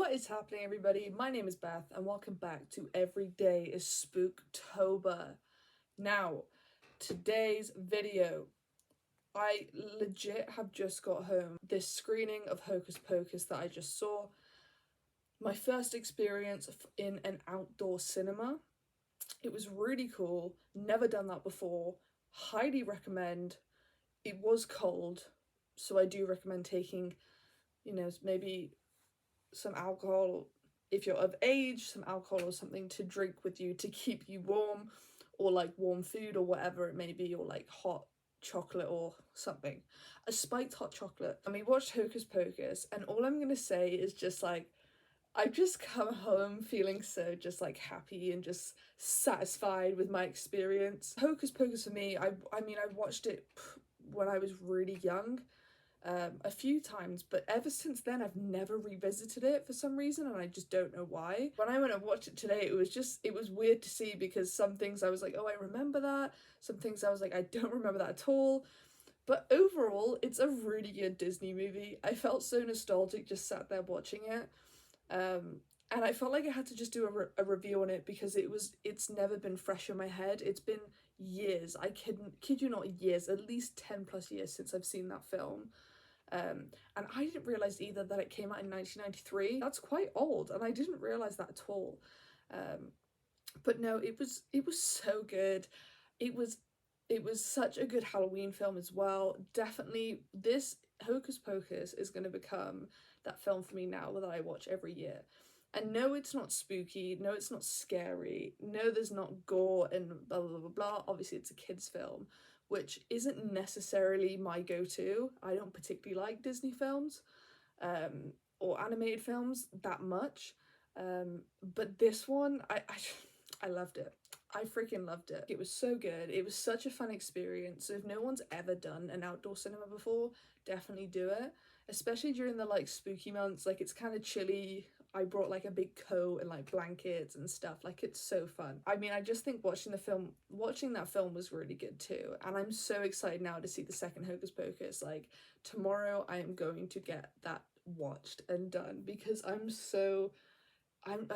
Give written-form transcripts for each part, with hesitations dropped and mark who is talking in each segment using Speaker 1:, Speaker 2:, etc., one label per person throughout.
Speaker 1: What is happening, everybody? My name is Beth and welcome back to Every Day is Spooktober. Now, today's video, I legit have just got home. This screening of Hocus Pocus that I just saw, my first experience in an outdoor cinema. It was really cool, never done that before, highly recommend. It was cold, so I do recommend taking, maybe some alcohol if you're of age, some alcohol or something to drink with you to keep you warm, or like warm food or whatever it may be, or like hot chocolate or something, a spiked hot chocolate. And we watched Hocus Pocus, and all I'm gonna say is just like, I've just come home feeling so just like happy and just satisfied with my experience. Hocus Pocus for me, I watched it when I was really young, a few times, but ever since then I've never revisited it for some reason, and I just don't know why. When I went and watched it today, it was weird to see, because some things I was like, oh, I remember that, some things I was like, I don't remember that at all. But overall, it's a really good Disney movie. I felt so nostalgic just sat there watching it. And I felt like I had to just do a review on it, because it's never been fresh in my head. It's been years, I kid you not, years, at least 10 plus years since I've seen that film. And I didn't realise either that it came out in 1993. That's quite old, and I didn't realise that at all. But no, it was so good. It was such a good Halloween film as well. Definitely, this Hocus Pocus is going to become that film for me now that I watch every year. And no, it's not spooky. No, it's not scary. No, there's not gore and blah, blah, blah, blah. Obviously, it's a kid's film, which isn't necessarily my go-to. I don't particularly like Disney films or animated films that much. But this one, I loved it. I freaking loved it. It was so good. It was such a fun experience. So if no one's ever done an outdoor cinema before, definitely do it. Especially during the like spooky months. Like, it's kind of chilly. I brought like a big coat and like blankets and stuff. Like, it's so fun. I mean, I just think watching that film was really good too. And I'm so excited now to see the second Hocus Pocus. Like, tomorrow I am going to get that watched and done, because I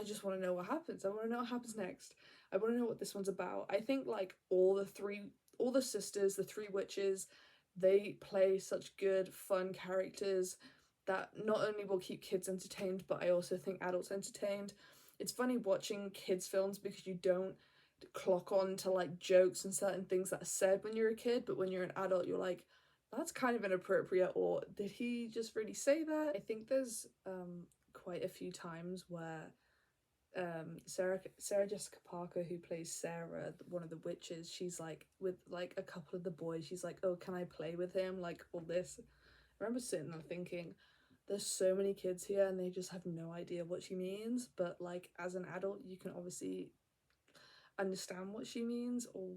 Speaker 1: just want to know what happens. I want to know what happens next. I want to know what this one's about. I think like all the sisters, the three witches, they play such good, fun characters that not only will keep kids entertained, but I also think adults entertained. It's funny watching kids' films, because you don't clock on to like jokes and certain things that are said when you're a kid, but when you're an adult, you're like, that's kind of inappropriate, or did he just really say that? I think there's quite a few times where Sarah Jessica Parker, who plays Sarah, one of the witches, she's like with like a couple of the boys, she's like, oh, can I play with him, like all this. I remember sitting there thinking, there's so many kids here and they just have no idea what she means, but like as an adult you can obviously understand what she means, or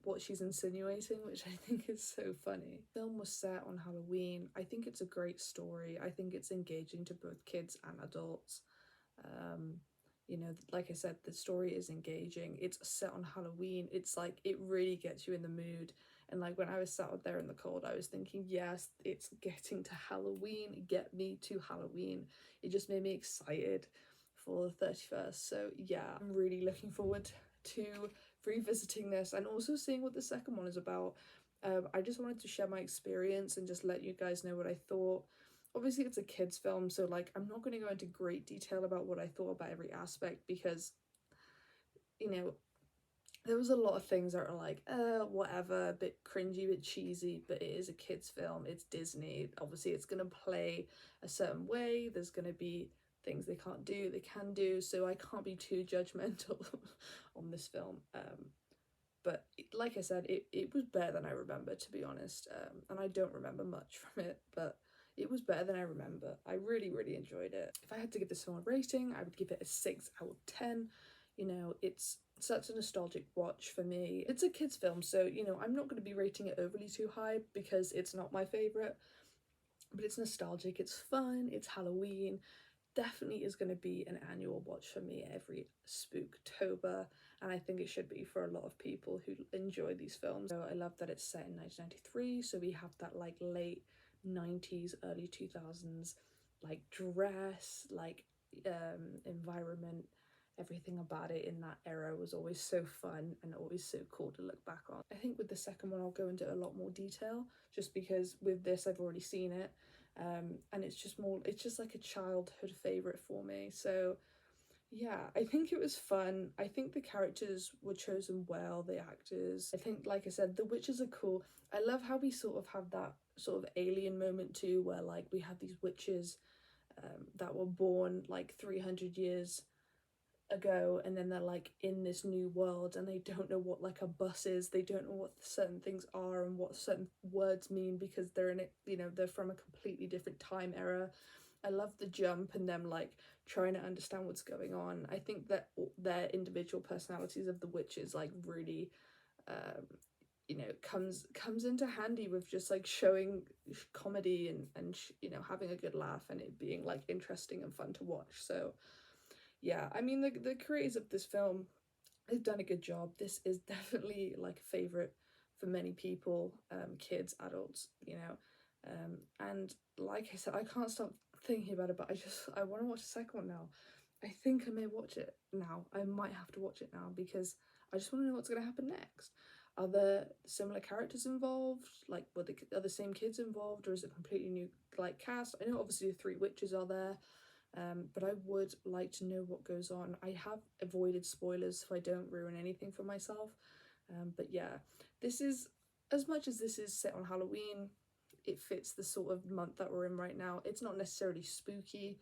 Speaker 1: what she's insinuating, which I think is so funny. The film was set on Halloween. I think it's a great story. I think it's engaging to both kids and adults. Like I said, the story is engaging. It's set on Halloween. It's like, it really gets you in the mood. And like when I was sat out there in the cold, I was thinking, yes, it's getting to Halloween. Get me to Halloween. It just made me excited for the 31st. So yeah, I'm really looking forward to revisiting this and also seeing what the second one is about. I just wanted to share my experience and just let you guys know what I thought. Obviously it's a kids film, so like I'm not going to go into great detail about what I thought about every aspect, because there was a lot of things that are like, whatever, a bit cringy, a bit cheesy, but it is a kids film. It's Disney. Obviously it's going to play a certain way. There's going to be things they can't do, they can do, so I can't be too judgmental on this film. But like I said, it was better than I remember, to be honest. And I don't remember much from it, but it was better than I remember. I really, really enjoyed it. If I had to give this film a rating, I would give it a 6 out of 10. It's such a nostalgic watch for me. It's a kids film, so I'm not going to be rating it overly too high, because it's not my favourite, but it's nostalgic, it's fun, it's Halloween. Definitely is going to be an annual watch for me every Spooktober, and I think it should be for a lot of people who enjoy these films. So I love that it's set in 1993, so we have that like late 90s, early 2000s like dress, like environment, everything about it in that era was always so fun and always so cool to look back on. I think with the second one I'll go into a lot more detail, just because with this I've already seen it, and it's just like a childhood favorite for me. So yeah, I think it was fun. I think the characters were chosen well, the actors. I think, like I said, the witches are cool. I love how we sort of have that sort of alien moment too, where like we have these witches that were born like 300 years ago, and then they're like in this new world and they don't know what like a bus is, they don't know what certain things are and what certain words mean because they're in it, you know, they're from a completely different time era. I love the jump and them like trying to understand what's going on. I think that their individual personalities of the witches like really you know, comes into handy with just like showing comedy and you know, having a good laugh and it being like interesting and fun to watch. So yeah, I mean, the creators of this film, they've done a good job. This is definitely like a favorite for many people, kids, adults, you know. And like I said, I can't stop thinking about it, but I want to watch the second one now. I think I may watch it now. I might have to watch it now because I just want to know what's going to happen next. Are there similar characters involved? Like, are the same kids involved, or is it completely new like cast? I know obviously the three witches are there, but I would like to know what goes on. I have avoided spoilers so I don't ruin anything for myself. But yeah, this is, as much as this is set on Halloween, it fits the sort of month that we're in right now. It's not necessarily spooky,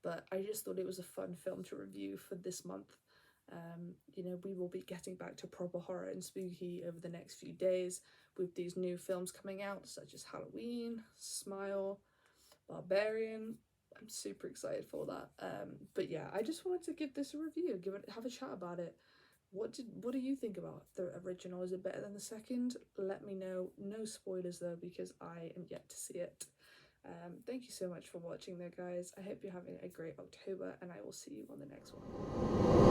Speaker 1: but I just thought it was a fun film to review for this month. You know, we will be getting back to proper horror and spooky over the next few days with these new films coming out, such as Halloween, Smile, Barbarian. I'm super excited for that. But yeah, I just wanted to give this a review, have a chat about it. What do you think about the original? Is it better than the second? Let me know. No spoilers though, because I am yet to see it. Thank you so much for watching though, guys. I hope you're having a great October, and I will see you on the next one.